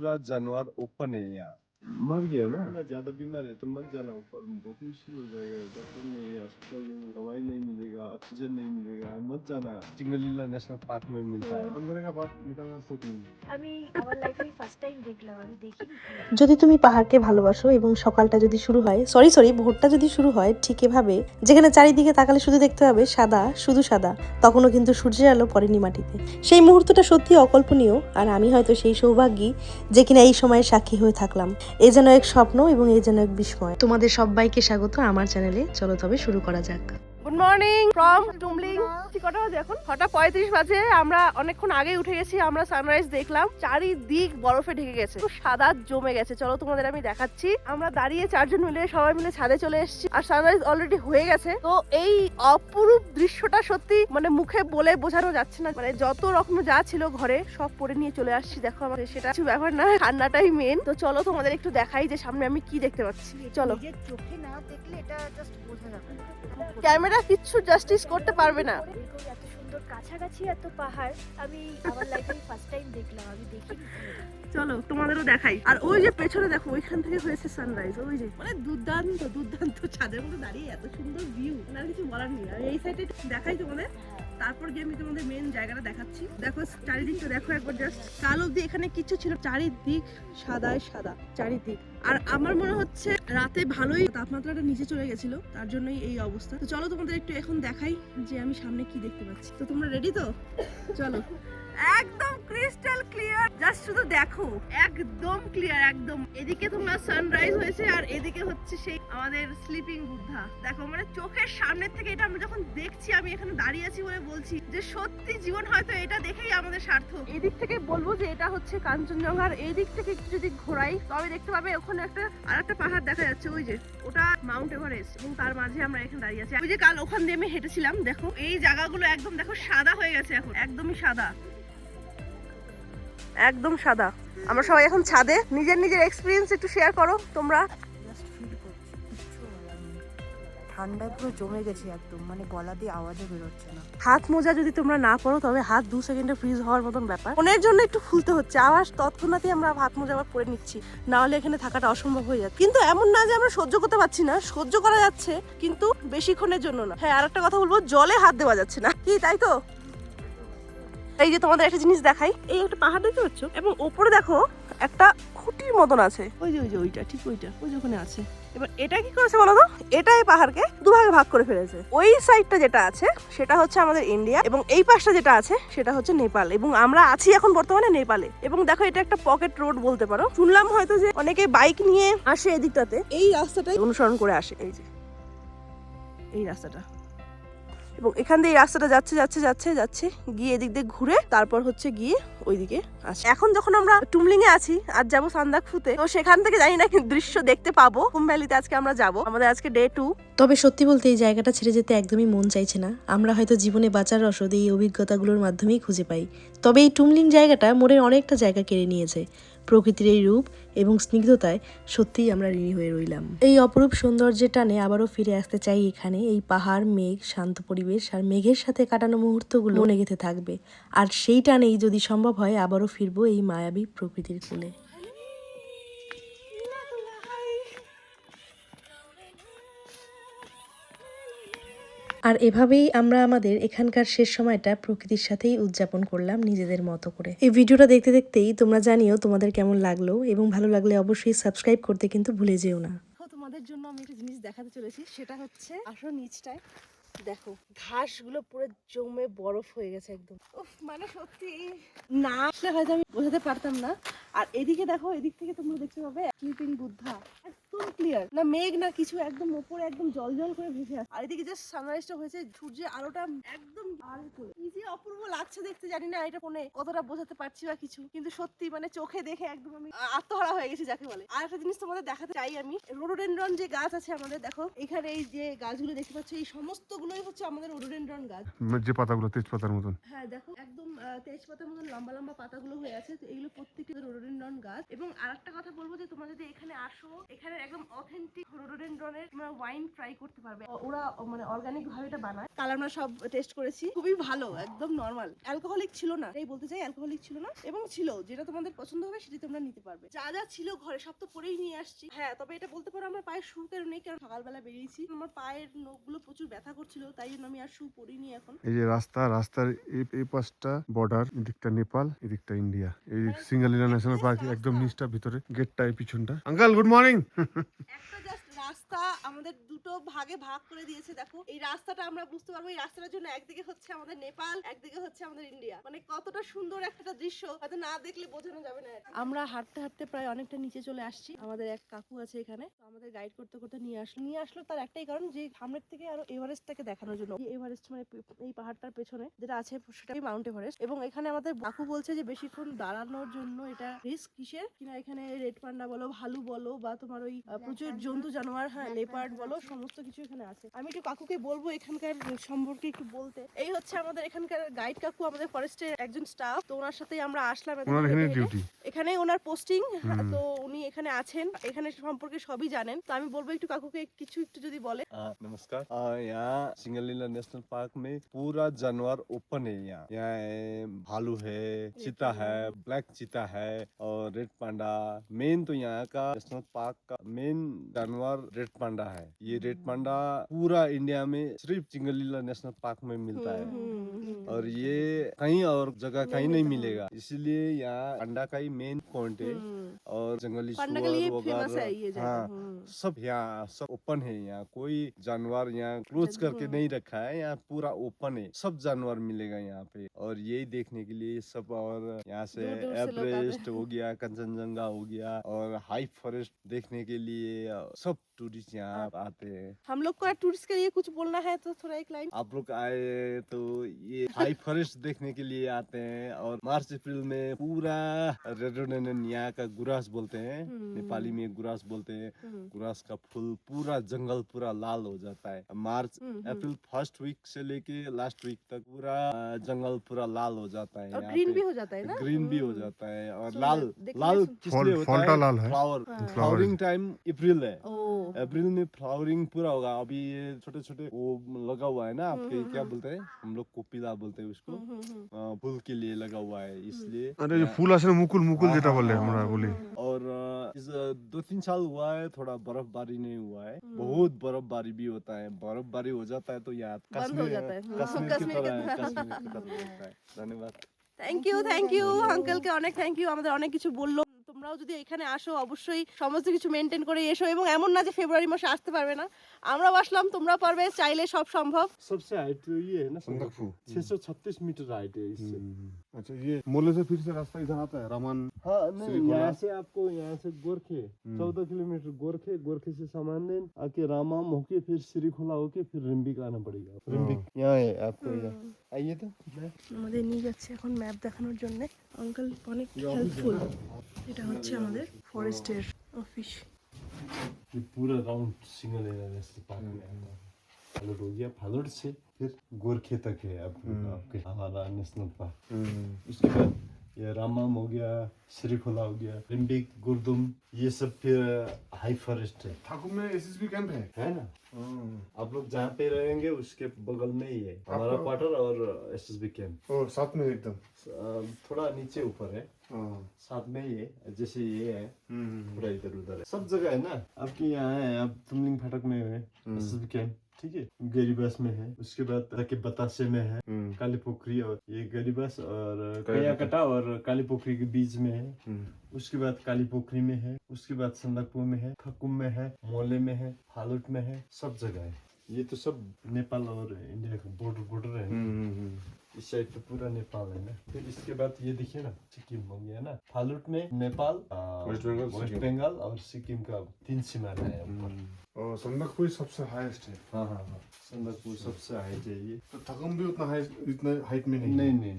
पूरा जानवर ओपन है यहाँ। मर गया ना, ज्यादा बीमार है तो मर जाना, ऊपर बहुत मुश्किल हो जाएगा, डॉक्टर नहीं है, हॉस्पिटल में दवाई नहीं मिलेगा, ऑक्सीजन नहीं मिलेगा, मत जाना। चिंगलीला नेशनल पार्क में मिलता है। अंदर का पार्क मिलता है। আমি আমার লাইফে ফার্স্ট টাইম দেখলাম, আমি দেখিনি। যদি তুমি পাহাড়কে ভালোবাসো এবং সকালটা যদি শুরু হয় সরি ভোরটা যদি শুরু হয় ঠিক এভাবে, যেখানে চারিদিকে তাকালে শুধু দেখতে হবে সাদা, শুধু সাদা, তখনও কিন্তু সূর্যের আলো পড়েনি মাটিতে। সেই মুহূর্তটা সত্যি অকল্পনীয়, আর আমি হয়তো সেই সৌভাগ্যী যে কিনা এই সময়ের সাক্ষী হয়ে থাকলাম। এই যেন এক স্বপ্ন এবং এই যেন এক বিস্ময়। তোমাদের সবাইকে স্বাগত আমার চ্যানেলে। চলো তবে শুরু করা যাক। Good morning from Tumling. কটা বাজে এখন? 6:35 বাজে। আমরা অনেকক্ষণ আগে উঠে গেছি। আমরা সানরাইজ দেখলাম, চারিদিক বরফে ঢেকে গেছে, সাদা জমে গেছে। চলো তোমাদের আমি দেখাচ্ছি। আমরা দাঁড়িয়ে চারজন মিলে সবাই মিলে ছাদে চলে এসেছি, আর সানরাইজ অলরেডি হয়ে গেছে। তো এই অপরূপ দৃশ্যটা সত্যি মানে মুখে বলে বোঝানো যাচ্ছে না। মানে যত রকম যা ছিল ঘরে সব পরে নিয়ে চলে আসছি। দেখো আমার সেটা কিছু ব্যাপার না, ঠান্ডাটাই মেন। তো চলো তোমাদের একটু দেখাই যে সামনে আমি কি দেখতে পাচ্ছি। চলো, নিজের চোখে না দেখলে এটা জাস্ট বোঝা যাবে না। ক্যামেরা কিচ্ছু জাস্টিস করতে পারবে না। এরকম এত সুন্দর কাছাকাছি এত পাহাড় আমি আমার লাইফে ফার্স্ট টাইম দেখলাম, আমি দেখিনি। চলো তোমাদেরও দেখাই। আর ওই যে পেছনে দেখো, ওইখান থেকে হয়েছে সানরাইজ। ওই যে মানে দুর্দান্ত দুর্দান্ত ছাদের মধ্যে দাঁড়িয়ে এত সুন্দর ভিউ, আর কিছু বলার নেই। আর এই সাইডে দেখাই তোমাদের, তারপর গিয়ে আমি তোমাদের মেন জায়গাটা দেখাচ্ছি। দেখো চারিদিকটা দেখো একবার জাস্ট। কাল অব্দি এখানে কিছু ছিল, চারিদিক সাদায় সাদা চারিদিক। আর আমার মনে হচ্ছে রাতে ভালোই তাপমাত্রাটা নিচে চলে গেছিল, তার জন্যই এই অবস্থা। তো চলো তোমাদের একটু এখন দেখাই যে আমি সামনে কি দেখতে পাচ্ছি। তো তোমরা রেডি তো? চলো। একদম ক্রিস্টাল ক্লিয়ার, জাস্ট শুধু দেখো, একদম ক্লিয়ার একদম। এদিকে তোমরা সানরাইজ হয়েছে, আর এদিকে হচ্ছে সেই আমাদের স্লিপিং বুদ্ধা। দেখো মানে চোখের সামনের থেকে এটা আমরা যখন দেখছি, আমি এখানে দাঁড়িয়ে আছি বলে বলছি যে সত্যি জীবন হয়তো এটা দেখেই আমাদের সার্থক। এই দিক থেকে বলবো যে এটা হচ্ছে কাঞ্চনজঙ্ঘা, আর এই দিক থেকে একটু যদি ঘোরাই তবে দেখতে পাবে ওখানে আরেকটা পাহাড় দেখা যাচ্ছে। ওই যে ওটা মাউন্ট এভারেস্ট, এবং তার মাঝে আমরা এখানে দাঁড়িয়ে আছি। ওই যে কাল ওখান দিয়ে আমি হেঁটেছিলাম, দেখো এই জায়গাগুলো একদম দেখো সাদা হয়ে গেছে এখন, একদমই সাদা, একদম সাদা। আমরা সবাই এখন ছাদে। নিজের নিজের এক্সপিরিয়েন্স একটু শেয়ার করো তোমরা। ঠান্ডায় পুরো জমে গেছে একদম, মানে গলা দিয়ে আওয়াজও বেরোচ্ছে না। হাত মোজা যদি তোমরা না পরো তবে হাত 2 সেকেন্ডে ফ্রিজ হওয়ার মতন ব্যাপার। ফোনের জন্য একটু খুলতে হচ্ছে, আবার তৎক্ষণাৎই আমরা হাত মোজা আবার পরে নিচ্ছি, না হলে এখানে থাকাটা অসম্ভব হয়ে যাচ্ছে। কিন্তু এমন না যে আমরা সহ্য করতে পারছি না, সহ্য করা যাচ্ছে, কিন্তু বেশিক্ষণের জন্য না। হ্যাঁ, আর একটা কথা বলবো, জলে হাত দেওয়া যাচ্ছে না, কি তাই তো? এই যে তোমাদের একটা জিনিস দেখাই, এই একটা পাহাড় দেখতে পাচ্ছ, এবং ওপরে দেখো একটা খুঁটির মতন আছে। ওই যে ওইটা ঠিক ওইটা, ওই যে ওখানে আছে। এবার এটা কি করেছে বলো তো? এটা এই পাহাড়কে দুভাগে ভাগ করে ফেলেছে। ওই সাইডটা যেটা আছে সেটা হচ্ছে আমাদের ইন্ডিয়া, এবং এই পাশটা যেটা আছে সেটা হচ্ছে নেপাল, এবং আমরা আছি এখন বর্তমানে নেপালে। এবং দেখো এটা একটা পকেট রোড বলতে পারো। শুনলাম হয়তো যে অনেকে বাইক নিয়ে আসে এদিকটাতে, এই রাস্তাটাই অনুসরণ করে আসে। এই যে এই রাস্তাটা, এবং এখান দিয়ে এই রাস্তাটা যাচ্ছে যাচ্ছে যাচ্ছে যাচ্ছে গিয়ে এদিক দিয়ে ঘুরে তারপর হচ্ছে গিয়ে ওইদিকে আসে। এখন যখন আমরা টুমলিং এ আছি, আর যাবো সান্দাকফুতে, তো সেখান থেকে জানি না কি দৃশ্য দেখতে পাবো। কুম ভ্যালিতে আজকে আমরা যাবো, আমাদের আজকে ডে 2। তবে সত্যি বলতে এই জায়গাটা ছেড়ে যেতে একদমই মন চাইছে না। আমরা হয়তো জীবনে বাঁচার রসদ এই অভিজ্ঞতাগুলোর মাধ্যমেই খুঁজে পাই। তবে এই টুমলিং জায়গাটা মোড়ের অনেকটা জায়গা কেড়ে নিয়েছে। প্রকৃতির এই রূপ এবং স্নিগ্ধতায় সত্যিই আমরা ঋণী হয়ে রইলাম। এই অপরূপ সৌন্দর্যের টানে আবারও ফিরে আসতে চাই এখানে। এই পাহাড়, মেঘ, শান্ত পরিবেশ আর মেঘের সাথে কাটানো মুহূর্তগুলো মনে গেঁথে থাকবে। আর সেই টানেই যদি সম্ভব হয় আবারও ফিরবো এই মায়াবী প্রকৃতির কোলে। আর এভাবেই আমরা আমাদের এখানকার শেষ সময়টা প্রকৃতির সাথেই উদযাপন করলাম নিজেদের মতো করে। এই ভিডিওটা দেখতে দেখতেই তোমরা জানিও তোমাদের কেমন লাগলো, এবং ভালো লাগলে অবশ্যই সাবস্ক্রাইব করতে কিন্তু ভুলে যেও না। তোমাদের জন্য আমি একটা জিনিস দেখাতে চলেছি, সেটা হচ্ছে আসো নিচটায় দেখো, ঘাসগুলো পুরো জমে বরফ হয়ে গেছে একদম। উফ, মানে সত্যি না আসলে হয়তো আমি বোঝাতে পারতাম না। আর এদিকে দেখো, এদিক থেকে তোমরা দেখতে পাবে স্লিপিং বুদ্ধা, একদম ক্লিয়ার, না মেঘ না কিছু, একদম উপরে একদম জল জল করে ভেসে আসে। আর এদিকে জাস্ট সানরাইজটা হয়েছে, সূর্যের আলোটা একদম কি যে অপূর্ব লাগছে দেখতে। জানি না এটা ফোনে কতটা বোঝাতে পারছি বা কিছু, কিন্তু সত্যি মানে চোখে দেখে একদম আমি আত্মহারা হয়ে গেছি যাকে বলে। আর একটা জিনিস তোমাদের দেখাতে চাই আমি, রোডোডেনড্রন যে গাছ আছে আমাদের, দেখো এখানে এই যে গাছগুলো দেখতে পাচ্ছ, এই সমস্ত গুলোই হচ্ছে আমাদের রোডোডেনড্রন গাছ। যে পাতাগুলো তেজপাতার মতন, হ্যাঁ দেখো একদম তেজপাতার মতন লম্বা লম্বা পাতাগুলো হয়ে আছে। তো এইগুলো প্রত্যেকটি রোডোডেনড্রন গাছ। এবং আরেকটা কথা বলবো যে তোমরা যদি এখানে আসো, এখানে একদম অথেন্টিক রোডোডেনড্রনের তোমরা ওয়াইন ট্রাই করতে পারবে। ওরা মানে অর্গানিক ভাবে এটা বানায়। কাল আমরা সব টেস্ট করেছি, খুবই ভালো, একদম নরমাল, অ্যালকোহলিক ছিল না, এই বলতে চাই অ্যালকোহলিক ছিল না, এবং ছিল যেটা তোমাদের পছন্দ হবে সেটা তোমরা নিতে পারবে। যা যা ছিল ঘরে সব তো পরেই নিয়ে আসছি। হ্যাঁ, তবে এটা বলতে পারো আমার পায়ের শু কেন নেই, কারণ সকালবেলা বেরিয়েছি, আমার পায়ের নখগুলো প্রচুর ব্যথা করছিল, তাই জন্য আমি আর শু পরিনি এখন। এই যে রাস্তার এই পাশটা বর্ডার, এদিকটা নেপাল, এদিকটা ইন্ডিয়া। এই সিঙ্গালিলা ন্যাশনাল পার্ক একদম নিচটা ভিতরে, গেটটা এই পিছনটা। Uncle good morning. একটা জাস্ট রাস্তা আমাদের দুটো ভাগে ভাগ করে দিয়েছে। দেখো এই রাস্তাটা আমরা বুঝতে পারবো, এই রাস্তাটার জন্য একদিকে হচ্ছে আমাদের নেপাল, একদিকে হচ্ছে আমাদের ইন্ডিয়া। মানে কতটা সুন্দর একটা দৃশ্য হয়তো না দেখলে বোঝানো যাবে না। আমরা হাঁটতে হাঁটতে প্রায় অনেকটা নিচে চলে আসছি। আমাদের এক কাকু আছে এখানে, তো আমাদের গাইড করতে করতে নিয়ে আসলো তার একটাই কারণ, যে সামনের থেকে আরো এভারেস্টটাকে দেখানোর জন্য। এভারেস্ট মানে এই পাহাড়টার পেছনে যেটা আছে সেটা মাউন্ট এভারেস্ট। এবং এখানে আমাদের কাকু বলছে যে বেশিক্ষণ দাঁড়ানোর জন্য এটা রিস্ক কিসের কিনা, এখানে রেড পান্ডা বলো, ভালু বলো, বা তোমার ওই প্রচুর জন্তু জানোয়ার, হ্যাঁ লেপার্ড বলো, সমস্ত কিছু এখানে আছে। আমি একটু কাকুকে বলবো এখানকার সম্পর্কে একটু বলতে। এই হচ্ছে আমাদের এখানকার গাইড কাকু, আমাদের ফরেস্টের একজন স্টাফ। তো ওনার সাথেই আমরা আসলাম। এখানে ওনার পোস্টিং, তো উনি এখানে আছেন, এখানে সম্পর্কে সবই জানেন। তো আমি বলবো একটু কাকুকে কিছু একটু যদি বলে। नमस्कार। यहाँ सिंगलीला नेशनल पार्क में पूरा जानवर ओपन है। यहाँ भालू है, चीता है, ब्लैक चीता है और रेड पांडा। मेन तो यहाँ का नेशनल पार्क का मेन जानवर रेड पांडा है। ये रेड पांडा पूरा इंडिया में सिर्फ सिंगलीला नेशनल पार्क में मिलता है और ये कहीं और जगह कहीं नहीं मिलेगा, इसीलिए यहाँ पांडा का ही मेन पॉइंट है। और जंगली पांडा के लिए फेमस है ये जगह। हाँ, सब यहाँ सब ओपन है। यहाँ कोई जानवर यहाँ क्लोज करके नहीं रखा है, यहाँ पूरा ओपन है, सब जानवर मिलेगा यहाँ पे। और यही देखने के लिए सब, और यहाँ से दूर-दूर से लोग आते एवरेस्ट हो गया, कंचनजंगा हो गया और हाई फॉरेस्ट देखने के लिए सब टूरिस्ट यहाँ आते हैं। हम लोग को टूरिस्ट के लिए कुछ बोलना है तो थोड़ा एक लाइन। आप लोग आए तो ये हाई फॉरेस्ट देखने के लिए आते हैं। और मार्च अप्रैल में पूरा रेडोडेंड्रन, यहाँ का गुरास बोलते हैं, नेपाली में गुरास बोलते हैं, गुरास का फूल पूरा जंगल पूरा लाल हो जाता है। मार्च अप्रैल फर्स्ट वीक से लेके लास्ट वीक तक पूरा जंगल पूरा लाल हो जाता है। और यहाँ ग्रीन पे भी हो जाता है ना। ग्रीन भी हो जाता है और सुंदर, लाल देखने लाल में किसलिए होता फॉल्टा लाल है। फ्लावर हाँ। फ्लावरिंग टाइम अप्रैल है। ओ अप्रैल में फ्लावरिंग पूरा होगा। अभी ये छोटे छोटे वो लगा हुआ है ना, आपके क्या बोलते हैं, हम लोग कोपिला बोलते हैं उसको, फूल के लिए लगा हुआ है, इसलिए। আরে যে ফুল আসে না, মুকুল মুকুল যেটা বলে আমরা বলি। और इस 2-3 साल हुआ है थोड़ा बर्फबारी नहीं हुआ है, बहुत बर्फबारी भी होता है। बर्फबारी हो जाता है तो यहाँ बंद हो कश्मीर जाता है। कश्मीर की कश्मीर तरह की है, तरह। कश्मीर की तरह होता है। धन्यवाद। থ্যাংক ইউ আঙ্কেলকে অনেক থ্যাংক ইউ, আমাদের অনেক কিছু বললো। তোমরাও যদি এখানে আসো অবশ্যই সমস্ত কিছু মেনটেন করে এসো, এবং এমন না যে ফেব্রুয়ারি মাসে আসতে পারবে না, আমরাও আসলাম, তোমরাও পারবে, চাইলে সব সম্ভব। सबसे हाइट तो ये है ना, संदकफू। 636 मीटर हाइट है इससे। अच्छा, ये मोले से फिर से रास्ता इधर आता है, रामन। हाँ नहीं, श्रीखोला। यहाँ से आपको यहाँ से गोरखे 14 किलोमीटर गोरखे से सामान्य आके रामाम होके फिर श्रीखोला होके फिर रिम्बिक आना पड़ेगा। रिम्बिक यहाँ है आपको, यहाँ आइए तो। আমাদের নিয়ে যাচ্ছে এখন ম্যাপ দেখানোর জন্য। আঙ্কেল অনেক হেল্পফুল। এটা হচ্ছে আমাদের ফরেস্টের অফিস। ये पूरा राउंड सिंगल नेशनल पार्क में आता है। फालुट हो गया, फालुट से फिर गोरखे तक है आपके हमारा नेशनल पार्क। उसके बाद ये रामाम हो गया, श्रीखोला हो गया, रिम्बिक, गुरदुम, ये सब फिर हाई फॉरेस्ट है। ठाकुर में एसएसबी कैंप है ना। आप लोग जहाँ पे रहेंगे उसके बगल में ही है हमारा क्वार्टर और एसएसबी कैंप। और साथ में एकदम। थोड़ा नीचे ऊपर है, साथ में ही है, जैसे ये है पूरा इधर उधर है, सब जगह है ना। आपके यहाँ है, आप तुमलिंग फाटक में है एसएसबी कैंप, ठीक है। गरीबस में है, उसके बाद के बतासे में है, काली पोखरी, और ये गरीबस और कयाकटा और काली पोखरी के बीच में है। उसके बाद काली पोखरी में है, उसके बाद संदकपुर में है, थकुम में है, मोले में है, फालुट में है, सब जगह है। ये तो सब नेपाल और इंडिया का बॉर्डर है। इस साइड तो पूरा नेपाल है ना। फिर इसके बाद ये देखिए ना, सिक्किम हो गया ना। फालुट में नेपाल, वेस्ट बंगाल और सिक्किम का 3 सीमा है ऊपर। और संदकफू सबसे हाईएस्ट है। हाँ संदकपुर सबसे हाइट है ये। तो थकम भी उतना हाइट में नहीं। नहीं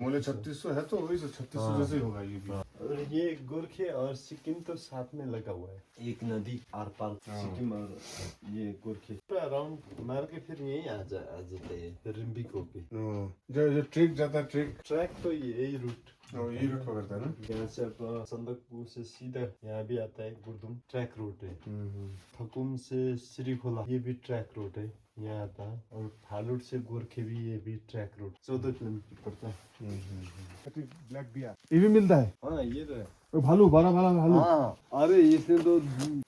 मोले 3600 है, तो वही 3600 जैसे ही होगा ये भी। और ये गोरखे और सिक्किम तो साथ में लगा हुआ है, एक नदी आर पार सिक्किम और ये गोरखे अराउंड मार के फिर यही आ जाते हैं रिम्बिक होके। जो ट्रेक जाता है, ट्रेक ट्रैक तो यही रूट और ये रूट पकड़ता है ना। यहाँ से अपना सन्दकपू से सीधा यहाँ भी आता है गुरदुम, ट्रैक रोड है। थकुम से श्रीखोला ये भी ट्रैक रोड है, यहाँ आता है। और फालुट से गोरखे भी ये भी ट्रैक रोड 14 किलोमीटर पड़ता है। ब्लैक बियर ये भी मिलता है। हाँ ये तो है। और भालू बड़ा बड़ा भालू। हाँ अरे इसने तो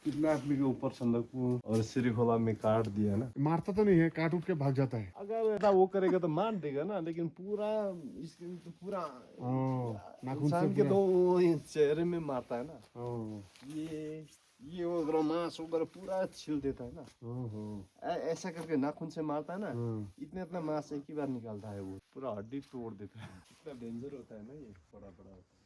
कितना आदमी के ऊपर सन्दकपू और श्रीखोला में काट दिया ना। मारता तो नहीं है, काट उठ के भाग जाता है। अगर ऐसा वो करेगा तो मार देगा ना, लेकिन पूरा इसके तो पूरा नाखून इंसान से के पूरा। तो चेहरे में मारता है ना। ओ, ये वगैरह मांस वगैरह पूरा छिल देता है ना। ओहो। ऐसा करके नाखून से मारता है ना, हाँ। इतना इतना मांस एक ही बार निकालता है, वो पूरा हड्डी तोड़ देता है। इतना डेंजर होता है ना, ये बड़ा बड़ा होता है।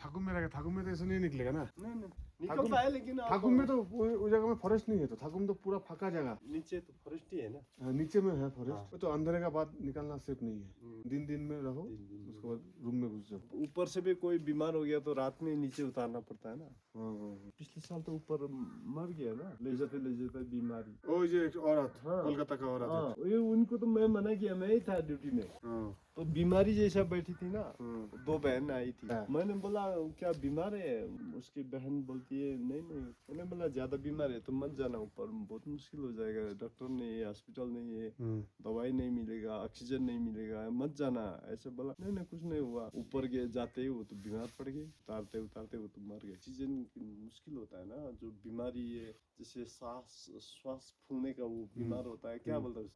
थाकुम में रहेगा, थाकुम में तो ऐसा नहीं निकलेगा ना। नहीं निकलता है, लेकिन आप थाकुम में तो वो जगह में फॉरेस्ट नहीं है, तो थाकुम तो पूरा फाका जगह। नीचे तो फॉरेस्ट ही है ना। नीचे में है फॉरेस्ट। हाँ। वो तो अंधेरे का बाद निकलना सेफ नहीं है। दिन में रहो, उसके बाद रूम में घुस जाओ। ऊपर से भी कोई बीमार हो गया तो रात में नीचे उतारना पड़ता है ना। हाँ। पिछले साल तो ऊपर मर गया ना, ले जाते बीमारी। ओ ये एक औरत, हाँ। कोलकाता का औरत है। हाँ, ये उनको तो मैं मना किया, मैं ही था ड्यूटी में। हाँ। तो बीमारी जैसा बैठी थी ना, हाँ। 2 बहन आई थी। हाँ। मैंने बोला क्या बीमार है, उसकी बहन बोलती है नहीं। मैंने बोला ज्यादा बीमार है तो मत जाना ऊपर, बहुत मुश्किल हो जाएगा, डॉक्टर नहीं है, हॉस्पिटल नहीं है, दवाई नहीं मिलेगा, ऑक्सीजन नहीं मिलेगा, मत जाना। ऐसे बोला। नहीं कुछ नहीं हुआ। ऊपर गए, जाते ही वो तो बीमार पड़ गए, उतारते वो तो मर गए। ऑक्सीजन मुश्किल होता है ना, जो बीमारी है जैसे श्वास फूलने का वो बीमार होता है, क्या बोलते हैं,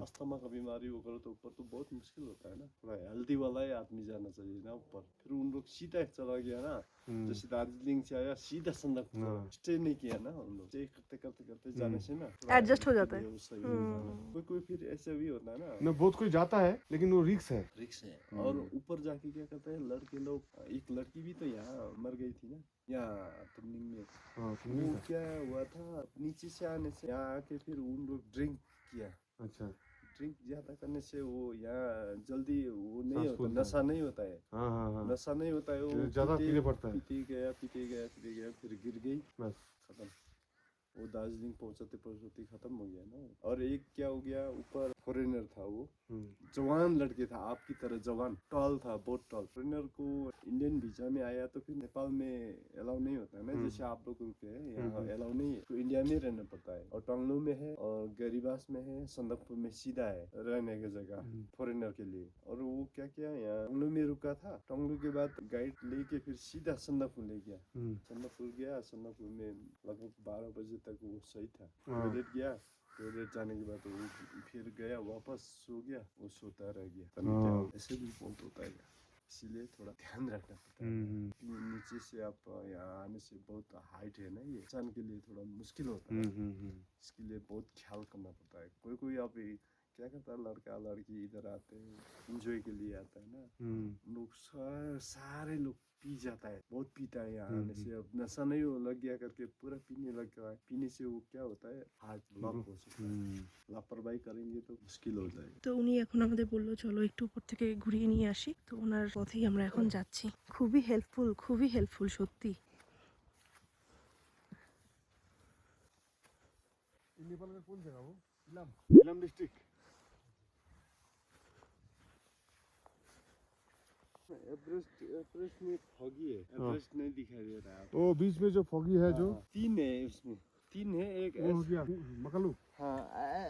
अस्थमा का बीमारी वो करो तो ऊपर तो बहुत मुश्किल होता है ना। थोड़ा हेल्दी वाला ही आदमी जाना चाहिए ना ऊपर। फिर उन लोग सीधा चला गया ना, जैसे दार्जिलिंग से आया सीधा सन्दकपू, स्टे नहीं किया ना उन लोग। स्टे करते जाने से ना एडजस्ट हो जाता है। सही हो जाता है। कोई फिर ऐसे भी होता है ना, बहुत कोई जाता है, लेकिन वो रिक्स है। और ऊपर जाके क्या करते हैं लड़के लोग। एक लड़की भी तो यहाँ मर गई थी ना, यहाँ तुमलिंग में। वो क्या हुआ था, नीचे से आने से यहाँ आके फिर उन लोग ड्रिंक किया। अच्छा। ड्रिंक ज्यादा करने से वो यहाँ जल्दी वो नहीं सांस होता, फूलता नशा नहीं होता है। हाँ। नशा नहीं होता है, वो ज्यादा पीने पड़ता है। पीते गया फिर गिर गई, बस खत्म। वो दार्जिलिंग पहुंचते खत्म हो गया ना। और एक क्या हो गया, ऊपर फॉरेनर था, वो जवान लड़के था, आपकी तरह जवान, टॉल था, बहुत टॉल। फॉरेनर को इंडियन वीजा में आया तो फिर नेपाल में अलाउ नहीं होता है ना, जैसे आप लोग रुके हैं यहाँ अलाउ नहीं है, तो इंडिया में रहना पड़ता है। और टोंगलू में है, और गरीबास में है, सन्दकपू में सीधा है रहने की जगह फॉरेनर के लिए। और वो क्या किया, यहाँ टोंगलू में रुका था, टोंगलू के बाद गाइड लेके फिर सीधा सन्दकपू ले गया। सन्दकपू गया, सन्दकपू में लगभग 12 बजे तक वो सही था। टॉयलेट गया, टॉयलेट जाने के बाद वो फिर गया वापस, सो गया, वो सोता रह गया। ऐसे भी बहुत होता है, इसीलिए थोड़ा ध्यान रखना पड़ता है। नीचे से आप यहाँ आने से बहुत हाइट है ना, ये इंसान के लिए थोड़ा मुश्किल होता है। इसके लिए बहुत ख्याल करना पड़ता है। कोई आप क्या करता है, लड़का लड़की इधर आते हैं एंजॉय के लिए आता है ना, लोग सारे लोग पी जाता है, बहुत पीता है यहाँ आने से। अब नशा नहीं हो लग गया करके पूरा पीने लग गया है। पीने से वो क्या होता है, हार्ट ब्लॉक हो सकता है। लापरवाही करेंगे तो मुश्किल हो जाएगा। তো উনি এখন আমাদের বললো চলো একটু উপর থেকে ঘুরিয়ে নিয়ে আসি। তো ওনার পথেই আমরা এখন যাচ্ছি। খুবই হেল্পফুল সত্যি। नेपाल का कौन जगह वो? इलाम डिस्ट्रिक्ट। एवरेस्ट में फॉगी है, एवरेस्ट नहीं दिखाई दे रहा है। वो बीच में जो फॉगी है जो 3 है उसमें, 3 है, एक वो हो गया मकलू। हाँ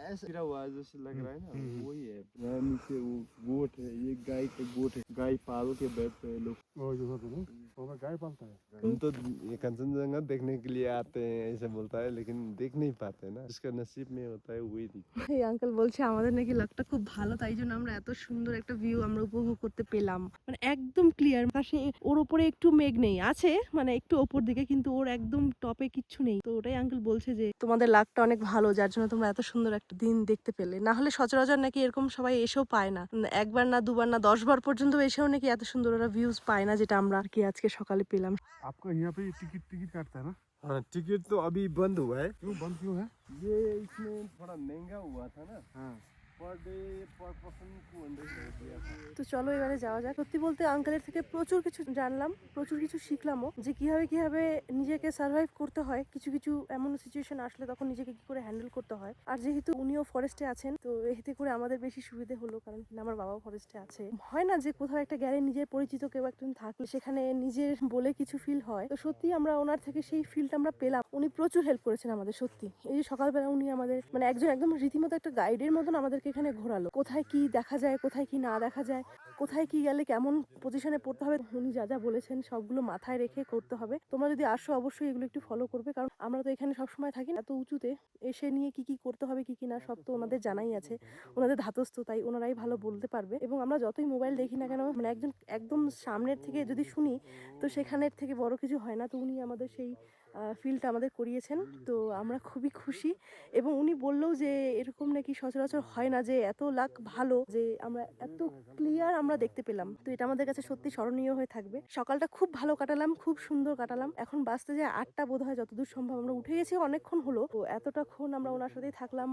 ऐसे गिरा हुआ है जैसे लग रहा है ना, वही है। यहाँ नीचे वो गोट है, ये गाय का गोट है, गाय पाल के बैठते हैं लोग। वो जो होता है वो में गाय पालता है। हम तो ये कंचनजंगा देखने के लिए आते हैं ऐसे बोलता है, लेकिन देख नहीं पाते ना, जिसका नसीब में होता है वही दिखता है। এই আঙ্কেল বলছে আমাদের নাকি লাকটা খুব ভালো, তাই জন্য আমরা এত সুন্দর একটা ভিউ আমরা উপভোগ করতে পেলাম। মানে একদম ক্লিয়ার, পাশে ওর উপরে একটু মেঘ নেই, আছে মানে একটু ওপর দিকে, কিন্তু ওর একদম টপে কিচ্ছু নেই। তো ওটাই আঙ্কেল বলছে যে তোমাদের লাকটা অনেক ভালো, যার জন্য তোমরা এত সুন্দর একটা দিন দেখতে পেলে। না হলে সচরাচর নাকি এরকম সবাই এসেও পায় না, একবার না দুবার না 10 বার পর্যন্ত এসেও নাকি এত সুন্দর ওরা ভিউজ পায় না, যেটা আমরা আর কি আজকে সকালে পেলাম। आपका यहाँ पे टिकट काटता है ना? हाँ टिकट तो अभी बंद हुआ है। क्यों बंद क्यों है? ये इसमें थोड़ा महंगा हुआ था ना, हाँ। पर डे पर पर्सन 200 তো চলো এবারে যাওয়া যাক। সত্যি বলতে আঙ্কেলের থেকে প্রচুর কিছু জানলাম, প্রচুর কিছু শিখলামও, যে কিভাবে নিজেকে সার্ভাইভ করতে হয়, কিছু কিছু এমন সিচুয়েশন আসলে তখন নিজেকে কি করে হ্যান্ডেল করতে হয়। আর যেহেতু উনিও ফরেস্টে আছেন, তো এতে করে আমাদের বেশি সুবিধে হলো, কারণ কিনা আমার বাবাও ফরেস্টে আছে। হয় না যে কোথাও একটা গেলে নিজের পরিচিত কেউ একজন থাকলে সেখানে নিজের বলে কিছু ফিল হয়, তো সত্যি আমরা ওনার থেকে সেই ফিলটা আমরা পেলাম। উনি প্রচুর হেল্প করেছেন আমাদের সত্যি। এই যে সকালবেলা উনি আমাদের মানে একদম রীতিমতো একটা গাইডের মতন আমাদেরকে এখানে ঘোরালো, কোথায় কি দেখা যায়, কোথায় কি না দেখা যায়, কোথায় কি গেলে কেমন পজিশনে পড়তে হবে। উনি যা যা বলেছেন সবগুলো মাথায় রেখে করতে হবে। তোমরা যদি আসো অবশ্যই এগুলো একটু ফলো করবে, কারণ আমরা তো এখানে সবসময় থাকি না, এত উঁচুতে এসে নিয়ে কি করতে হবে কি না সব তো ওনাদের জানাই আছে, ওনাদের ধাতস্থ, তাই ওনারাই ভালো বলতে পারবে। এবং আমরা যতই মোবাইল দেখি না কেন, মানে একদম সামনের থেকে যদি শুনি, তো সেখানের থেকে বড় কিছু হয় না। তো উনি আমাদের সেই ফিলটা আমাদের করিয়েছেন, তো আমরা খুবই খুশি। এবং উনি বললেও যে এরকম নাকি সচরাচর হয় না, যে এত লাক ভালো যে আমরা এত ক্লিয়ার আমরা দেখতে পেলাম। তো এটা আমাদের কাছে সত্যি স্মরণীয় হয়ে থাকবে। সকালটা খুব ভালো কাটালাম, খুব সুন্দর কাটালাম। এখন বাজতে যে 8টা বোধ হয়, যতদূর সম্ভব। আমরা উঠে গেছি অনেকক্ষণ হলো, তো এতটাক্ষণ আমরা ওনার সাথেই থাকলাম।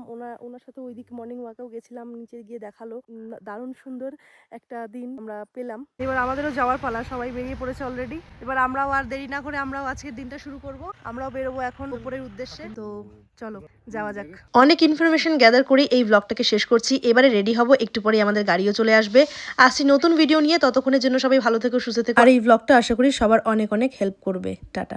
ওনার সাথে ওইদিকে মর্নিং ওয়াকেও গেছিলাম, নিচে গিয়ে দেখালো। দারুণ সুন্দর একটা দিন আমরা পেলাম। এবার আমাদেরও যাওয়ার পালা, সবাই বেরিয়ে পড়েছে অলরেডি। এবার আমরাও আর দেরি না করে আমরাও আজকের দিনটা শুরু করব। আমরাও বেরোবো এখন উপরের উদ্দেশ্যে। তো চলো যাওয়া যাক। অনেক ইনফরমেশন গ্যাদার করে এই ব্লগটাকে শেষ করছি। এবারে রেডি হব, একটু পরে আমাদের গাড়িও চলে আসবে। আসছি নতুন ভিডিও নিয়ে, ততক্ষণের জন্য সবাই ভালো থেকো, সুস্থ থেকো। আর এই ব্লগটা আশা করি সবার অনেক অনেক হেল্প করবে। টাটা।